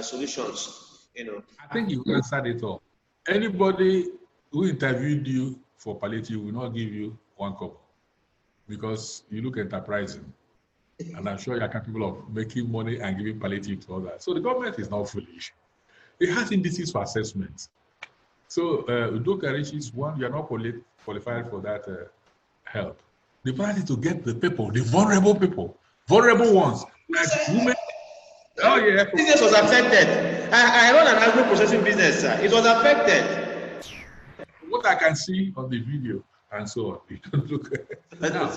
Speaker 1: solutions?
Speaker 2: I think you answered it all. Anybody who interviewed you for palliative will not give you one couple, because you look enterprising, and I'm sure you're capable of making money and giving palliative to others. So the government is not foolish. It has indices for assessment. So Udo Karishis, one, you're not qualified for that help. The plan is to get the people, the vulnerable ones, like women. Oh yeah.
Speaker 1: Business was affected. I run an agro-processing business, sir. It was affected.
Speaker 2: What I can see on the video and so on, you don't look. Now,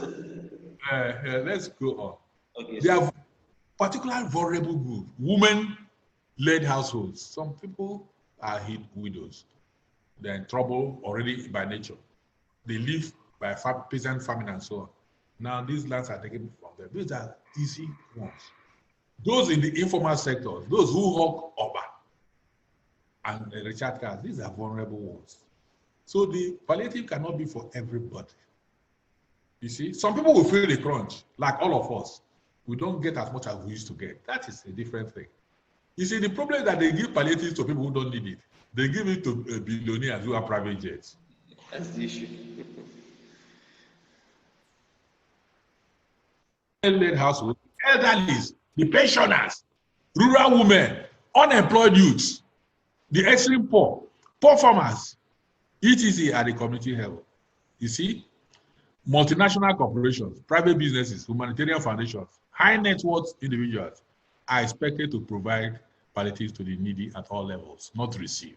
Speaker 2: let's go on.
Speaker 1: Okay.
Speaker 2: There are particular vulnerable groups, women-led households. Some people are widows. They're in trouble already by nature. They live by peasant farming and so on. Now these lands are taken from them. These are easy ones. Those in the informal sectors, those who hawk Oba and Richard cars, these are vulnerable ones. So the palliative cannot be for everybody. You see, some people will feel the crunch, like all of us. We don't get as much as we used to get. That is a different thing. You see, the problem is that they give palliatives to people who don't need it. They give it to billionaires who have private jets.
Speaker 1: That's the issue.
Speaker 2: Led households, elderlies, the pensioners, rural women, unemployed youths, the extreme poor farmers, etc. at the community level. You see, multinational corporations, private businesses, humanitarian foundations, high net worth individuals are expected to provide palliatives to the needy at all levels, not receive.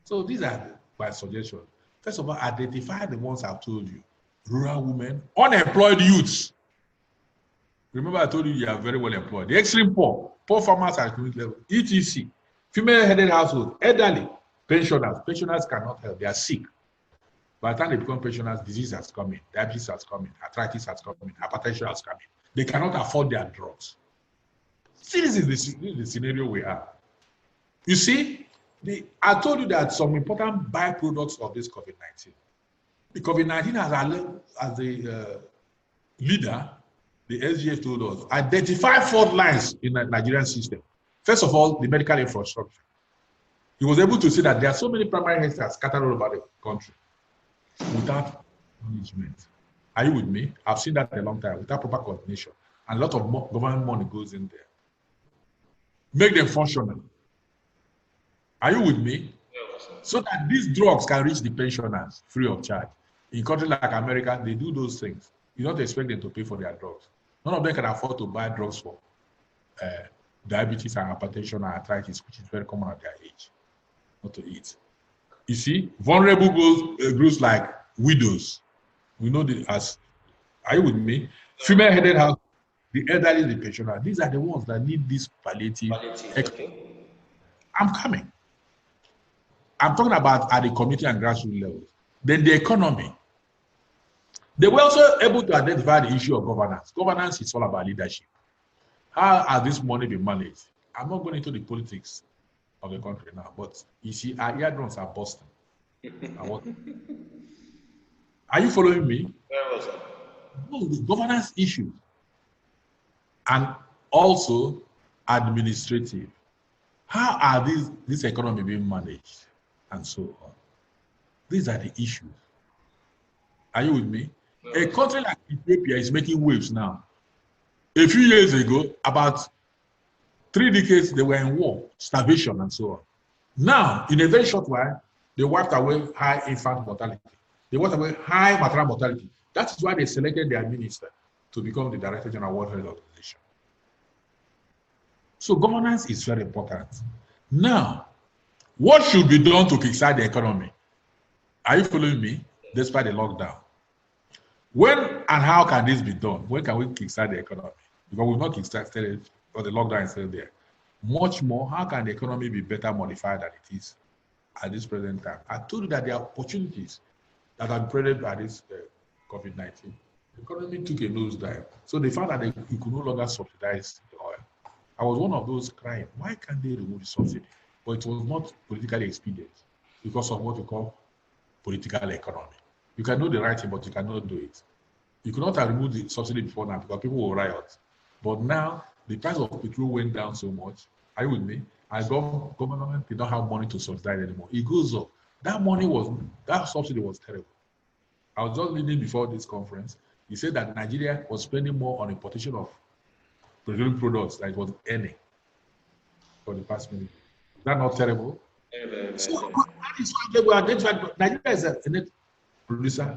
Speaker 2: So these are my suggestions. First of all, identify the ones I've told you. Rural women, unemployed youths. Remember I told you you are very well employed. The extreme poor farmers at community level, etc. Female-headed households, elderly, pensioners. Pensioners cannot help, they are sick. By the time they become pensioners, disease has come in, diabetes has come in, arthritis has come in, hypertension has come in. They cannot afford their drugs. See, this is the scenario we have. You see, I told you that some important byproducts of this COVID-19. The COVID-19 as a leader, the SGF told us, identify fault lines in the Nigerian system. First of all, the medical infrastructure. He was able to see that there are so many primary health centers scattered all over the country without management. Are you with me? I've seen that a long time, without proper coordination. And a lot of government money goes in there. Make them functional. Are you with me? So that these drugs can reach the pensioners free of charge. In countries like America, they do those things. You don't expect them to pay for their drugs. None of them can afford to buy drugs for diabetes and hypertension and arthritis, which is very common at their age, not to eat. You see, vulnerable groups like widows, we know this as, are you with me? Female-headed house, the elderly, the pensioners, these are the ones that need this palliative.
Speaker 1: Okay.
Speaker 2: I'm coming. I'm talking about at the community and grassroots levels. Then the economy. They were also able to identify the issue of governance. Governance is all about leadership. How has this money been managed? I'm not going into the politics of the country now, but you see, our eardrums are busting. Are you following me?
Speaker 1: Where was that?
Speaker 2: No, the governance issues. And also administrative. How are this economy being managed? And so on. These are the issues. Are you with me? No. A country like Ethiopia is making waves now. A few years ago, about 3 decades, they were in war, starvation, and so on. Now, in a very short while, they wiped away high infant mortality. They wiped away high maternal mortality. That is why they selected their minister to become the Director General of World Health Organization. So governance is very important. Now, what should be done to kickstart the economy? Are you following me? Despite the lockdown. When and how can this be done? When can we kickstart the economy? Because we've not kickstarted it, but the lockdown is still there. Much more, how can the economy be better modified than it is at this present time? I told you that there are opportunities that are created by this COVID-19. The economy took a nosedive. So they found that you could no longer subsidize the oil. I was one of those crying, why can't they remove the subsidy? But it was not politically expedient because of what we call political economy. You can know the right thing, but you cannot do it. You could not have removed the subsidy before now because people will riot. But now, the price of petrol went down so much. Are you with me? And government did not have money to subsidize anymore. It goes up. That subsidy was terrible. I was just reading before this conference. He said that Nigeria was spending more on importation of petroleum products than it was earning for the past minute. Is that not terrible? So that is why they were identified. Nigeria is a net producer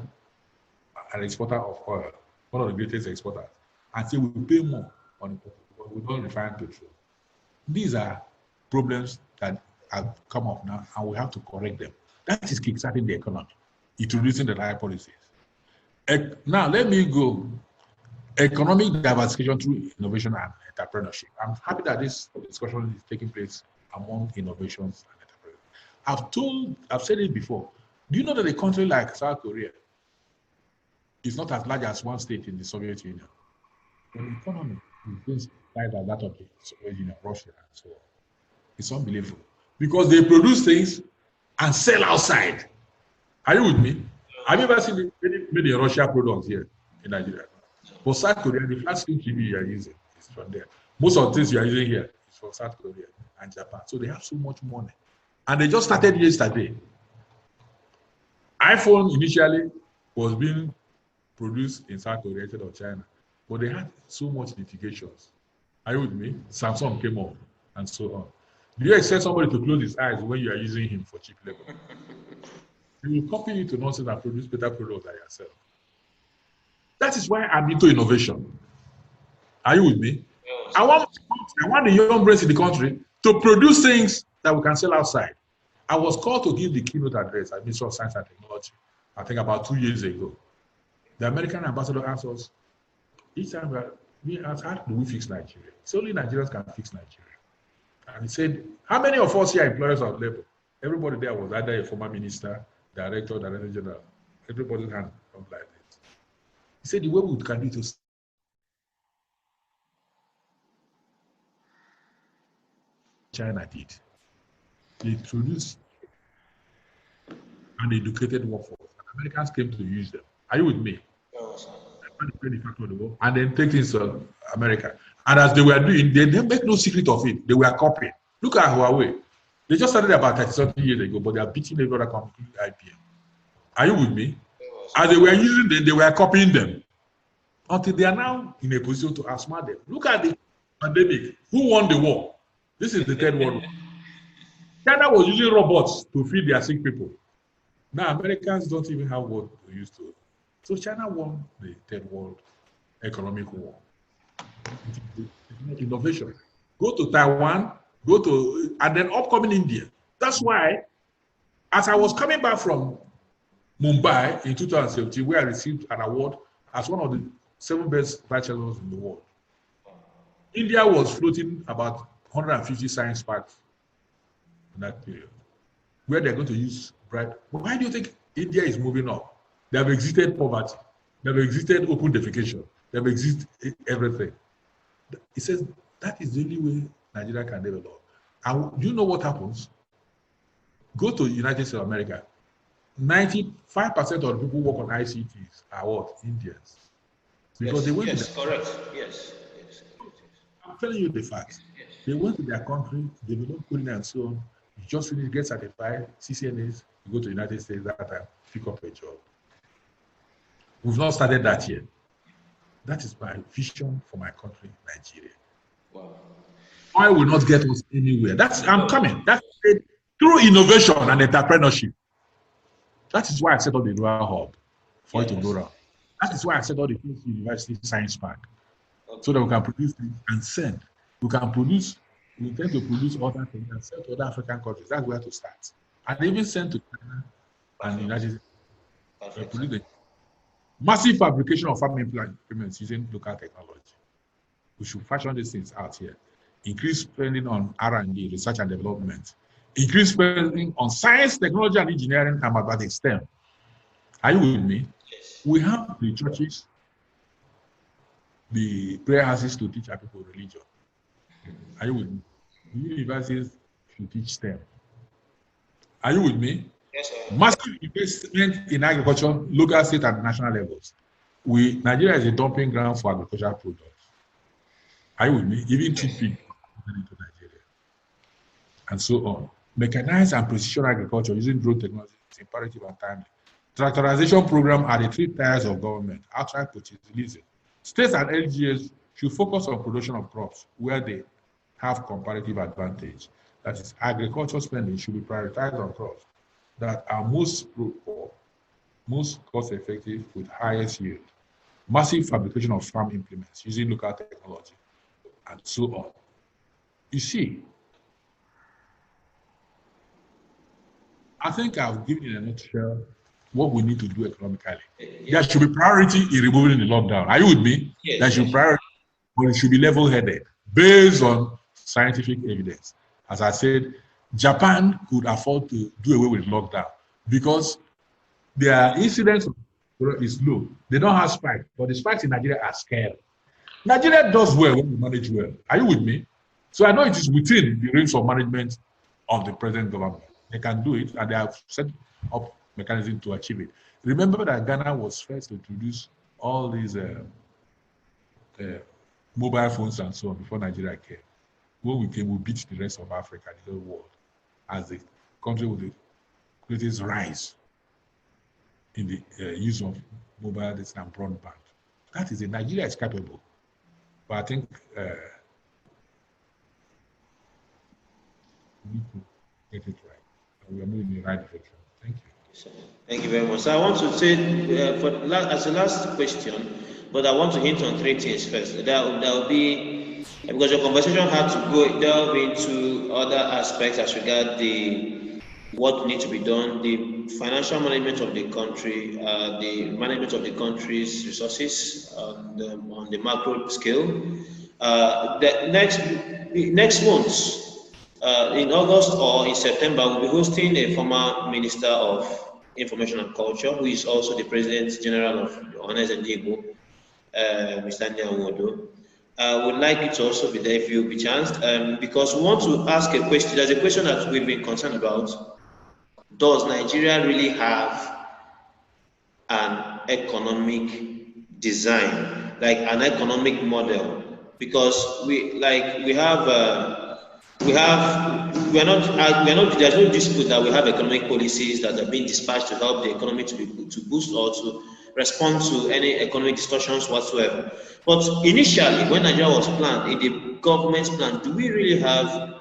Speaker 2: and exporter of oil, one of the greatest exporters. And say we pay more on it, but we don't refine petrol. These are problems that have come up now, and we have to correct them. That is kickstarting the economy, introducing the right policies. Now, let me go. Economic diversification through innovation and entrepreneurship. I'm happy that this discussion is taking place among innovations and entrepreneurship. I've said it before. Do you know that a country like South Korea is not as large as one state in the Soviet Union? But the economy is like that of the Soviet Union, Russia, and so on. It's unbelievable. Because they produce things and sell outside. Are you with me? Have you ever seen made in Russia products here in Nigeria? For South Korea, the flat screen TV you are using is from there. Most of the things you are using here is from South Korea and Japan. So they have so much money. And they just started yesterday. iPhone initially was being produced in South Korea instead of China. But they had so much litigations. Are you with me? Samsung came up and so on. Do you expect somebody to close his eyes when you are using him for cheap labor? He will copy you to nonsense and produce better products than yourself. That is why I'm into innovation. Are you with me? Yes. I want the young brains in the country to produce things that we can sell outside. I was called to give the keynote address at Ministry of Science and Technology, I think about 2 years ago. The American ambassador asked us, each time we asked, how do we fix Nigeria? It's only Nigerians can fix Nigeria. And he said, how many of us here are employers of labor? Everybody there was either a former minister, director general. Everybody's hand up like this. He said, the way we can do it is China did. They introduced an educated workforce. Americans came to use them. Are you with me? And then take things to America. And as they were doing, they didn't make no secret of it. They were copying. Look at Huawei. They just started about 30-something years ago, but they are beating every other company, including IBM. Are you with me? As they were using them, they were copying them. Until they are now in a position to outsmart them. Look at the pandemic. Who won the war? This is the Third World War. China was using robots to feed their sick people. Now Americans don't even have what they used to. So China won the Third World Economic War. It's innovation. Go to Taiwan, and then upcoming India. That's why, as I was coming back from Mumbai in 2017, where I received an award as one of the 7 best vice chancellors in the world, India was floating about 150 science parks in that period, where they're going to use bright. Why do you think India is moving up? They have existed poverty. They have existed open defecation. They have existed everything. It says that is the only way Nigeria can develop. And do you know what happens? Go to the United States of America. 95% of the people who work on ICTs are what? Indians. Because they went
Speaker 1: to correct. Yes.
Speaker 2: I'm telling you the facts. Yes. They went to their country, developed coding and so on. You just finish, get certified, CCNAs, you go to the United States that time, pick up a job. We've not started that yet. That is my vision for my country, Nigeria.
Speaker 1: Wow.
Speaker 2: I will not get us anywhere. I'm coming. That's it. Through innovation and entrepreneurship. That is why I set up the Rural Hub for it to go around. That is why I set up the First University Science Park. So that we can produce and send. We intend to produce other things and sell to other African countries. That's where to start. And even send to China and the United States. Massive fabrication of farm implements using local technology. We should fashion these things out here. Increase spending on R&D, research and development. Increase spending on science, technology, and engineering and mathematics STEM. Are you with me?
Speaker 1: Yes.
Speaker 2: We have the churches, the prayer houses to teach our people religion. Are you with me? The universities should teach STEM. Are you with me?
Speaker 1: Yes, sir.
Speaker 2: Massive investment in agriculture, local, state, and national levels. Nigeria is a dumping ground for agricultural products. Are you with me? Even cheap pig into Nigeria. And so on. Mechanized and precision agriculture using drone technology is imperative and timely. Tractorization program are the 3 tiers of government: outright purchase, leasing. States and LGAs should focus on production of crops where they have comparative advantage. That is, agriculture spending should be prioritized on crops that are most cost effective with highest yield. Massive fabrication of farm implements using local technology, and so on. You see, I think I've given in a nutshell what we need to do economically. There should be priority in removing the lockdown. Are you with me?
Speaker 1: Yes.
Speaker 2: There should be priority, but it should be level-headed, based on scientific evidence. As I said, Japan could afford to do away with lockdown because their incidence is low. They don't have spikes, but the spikes in Nigeria are scary. Nigeria does well when we manage well. Are you with me? So I know it is within the range of management of the present government. They can do it, and they have set up mechanism to achieve it. Remember that Ghana was first to introduce all these mobile phones and so on before Nigeria came. When we came, we beat the rest of Africa, the whole world, as the country with the greatest rise in the use of mobile and broadband. That is it. Nigeria is capable. But I think we need to get it right. And we are moving in the right direction. Thank you.
Speaker 1: Thank you very much. So I want to say, as the last question, but I want to hint on 3 things first. There will be, because your conversation had to delve into other aspects as regard what needs to be done, the financial management of the country, the management of the country's resources on the macro scale. The next month, in August or in September, we'll be hosting a former Minister of Information and Culture, who is also the President General of Honest and Igbo, Mr. Nyawodo. I would like you to also be there if you'll be chanced, because we want to ask a question. There's a question that we've been concerned about. Does Nigeria really have an economic design, like an economic model? Because we have there's no dispute that we have economic policies that are being dispatched to help the economy to boost or to respond to any economic distortions whatsoever. But initially, when Nigeria was planned, in the government's plan, do we really have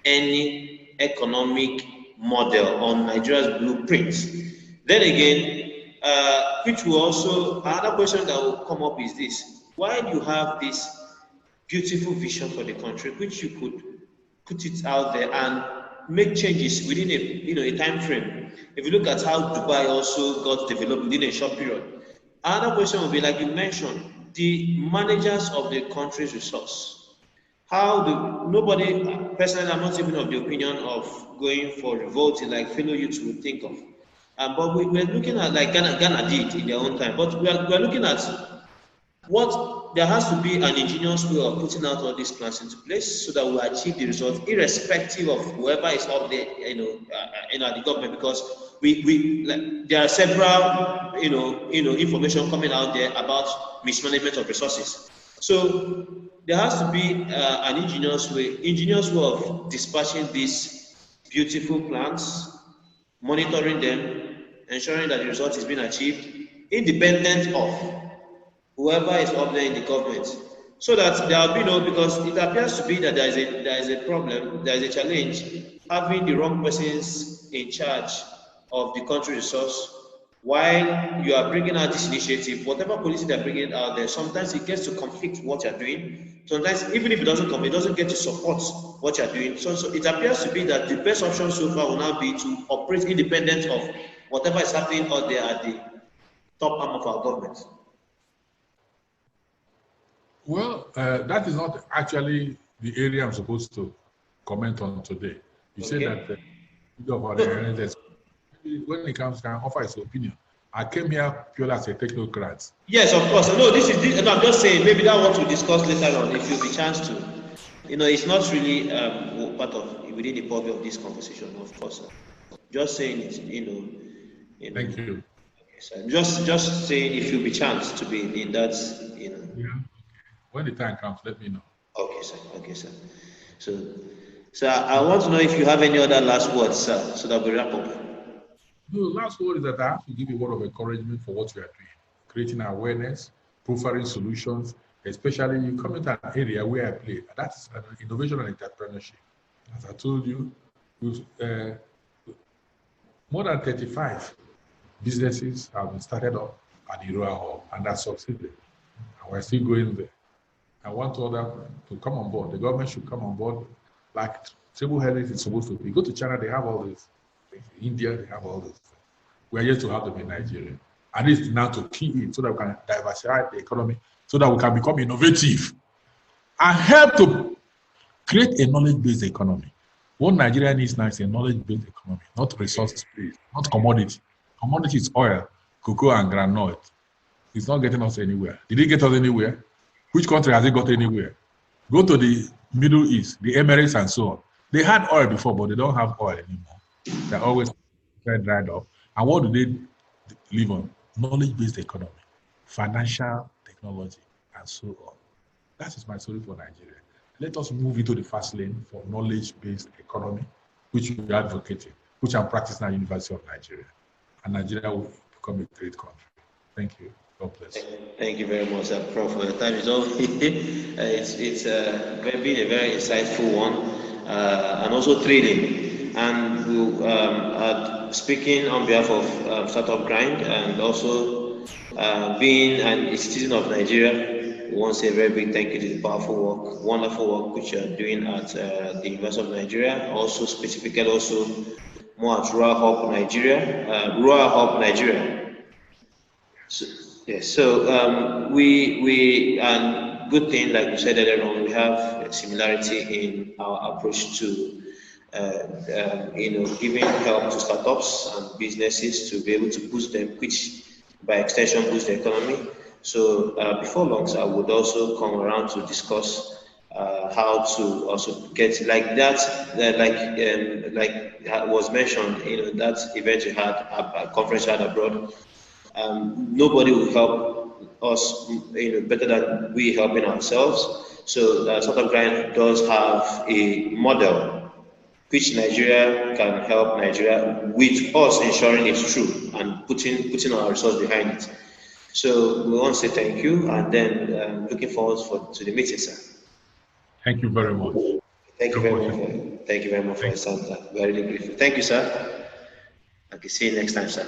Speaker 1: any economic model on Nigeria's blueprint? Then again, which will also, another question that will come up is this: why do you have this beautiful vision for the country, which you could put it out there and make changes within a time frame? If you look at how Dubai also got developed within a short period. Another question will be, like you mentioned, the managers of the country's resource. How do nobody personally? I'm not even of the opinion of going for revolting like fellow youths would think of. But we're looking at like Ghana did in their own time. But we're looking at what there has to be an ingenious way of putting out all these plans into place so that we achieve the results, irrespective of whoever is up there, the government. Because we like, there are several, information coming out there about mismanagement of resources. So there has to be an ingenious way of dispatching these beautiful plans, monitoring them, ensuring that the result is being achieved, independent of whoever is up there in the government, so that there will be no, because it appears to be that there is a problem, there is a challenge having the wrong persons in charge of the country resource. While you are bringing out this initiative, whatever policy they're bringing out there, sometimes it gets to conflict with what you're doing. Sometimes, even if it doesn't come, it doesn't get to support what you're doing. So it appears to be that the best option so far will now be to operate independent of whatever is happening out there at the top arm of our government.
Speaker 2: Well, that is not actually the area I'm supposed to comment on today. You say that when it comes to offer his opinion, I came here purely as a technocrat.
Speaker 1: Yes, of course. No, no, I'm just saying maybe that what we'll discuss later on if you'll be chance to. It's not really part of within the purview of this conversation, of course. Just saying it,
Speaker 2: Thank you.
Speaker 1: Okay, so just saying if you'll be chance to be in that,
Speaker 2: Yeah. When the time comes, let me know.
Speaker 1: Okay, sir. So I want to know if you have any other last words, sir, so that we wrap up.
Speaker 2: The last word is that I have to give you a word of encouragement for what you are doing, creating awareness, profiling solutions, especially you come into an area where I play. That's innovation and entrepreneurship. As I told you, more than 35 businesses have been started up at the Rural Hub, and that succeeded. And we're still going there. I want others to come on board. The government should come on board, like Cebu Heritage is supposed to be. Go to China, they have all this. India, they have all this. We are yet to have them in Nigeria. And it's now to key in so that we can diversify the economy, so that we can become innovative and help to create a knowledge-based economy. What Nigeria needs now is a knowledge-based economy, not resource-based, not commodity. Commodity is oil, cocoa, and granite. It's not getting us anywhere. Did it get us anywhere? Which country has it got anywhere? Go to the Middle East, the Emirates, and so on. They had oil before, but they don't have oil anymore. They're always dried up. And what do they live on? Knowledge-based economy, financial technology, and so on. That is my story for Nigeria. Let us move into the fast lane for knowledge-based economy, which we are advocating, which I'm practicing at the University of Nigeria. And Nigeria will become a great country. Thank you. God bless.
Speaker 1: Thank you very much, Prof. For your time. It's been a very insightful one and also thrilling. And speaking on behalf of Startup Grind and also being a citizen of Nigeria, we want to say a very big thank you to the wonderful work which you are doing at the University of Nigeria. Also specifically more at Rural Hub Nigeria. So, yes, so we and good thing, like you said earlier on, we have a similarity in our approach to giving help to startups and businesses to be able to boost them, which by extension boost the economy. So before long, sir, I would also come around to discuss how to also get like that, like was mentioned, that event you had, a conference you had abroad. Nobody will help us, better than we helping ourselves. So Startup Grind does have a model which Nigeria can help Nigeria with us ensuring it's true and putting our resource behind it. So we want to say thank you, and then looking forward to the meeting, sir.
Speaker 2: Thank you very much.
Speaker 1: Thank you very much. Thank you very much for your time, sir. We are really grateful. Thank you, sir. Okay, see you next time, sir.